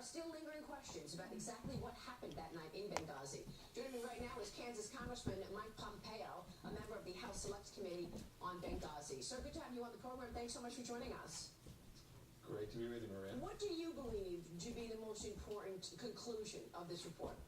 still lingering questions about exactly what happened that night in Benghazi. Joining me right now is Kansas Congressman Mike Pompeo, a member of the House Select Committee on Benghazi. Sir, good to have you on the program. Thanks so much for joining us. Great to be with you, Maria. What do you believe to be the most important conclusion of this report?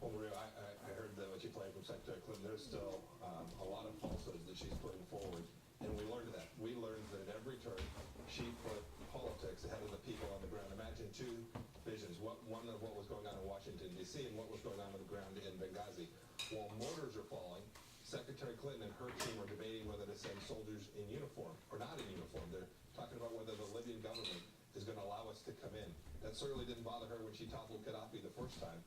Well, Maria, I heard that what you played from Secretary Clinton. There's still a lot of falsehoods that she's putting forward, and we learned that. We learned that at every turn, she put politics ahead of the people on the ground. Imagine two visions, one of what was going on in Washington, D.C., and what was going on the ground in Benghazi. While mortars are falling, Secretary Clinton and her team are debating whether to send soldiers in uniform or not in uniform. They're talking about whether the Libyan government is going to allow us to come in. That certainly didn't bother her when she toppled Gaddafi the first time.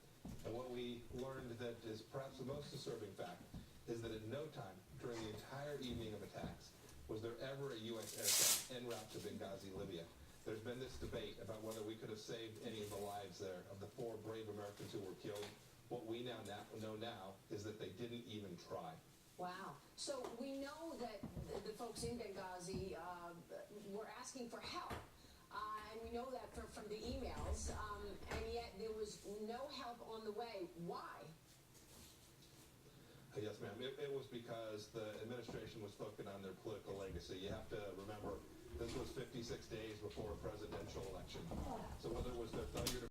And what we learned that is perhaps the most disturbing fact is that at no time during the entire evening of attacks was there ever a U.S. aircraft en route to Benghazi, Libya. There's been this debate about whether we could have saved any of the lives there of the 4 brave Americans who were killed. What we know now is that they didn't even try. Wow. So we know that the folks in Benghazi were asking for help. And we know that from the emails, and yet there was no help on the way. Why? Yes, ma'am. It was because the administration was focused on their political legacy. You have to remember, this was 56 days before a presidential election. So whether it was their failure to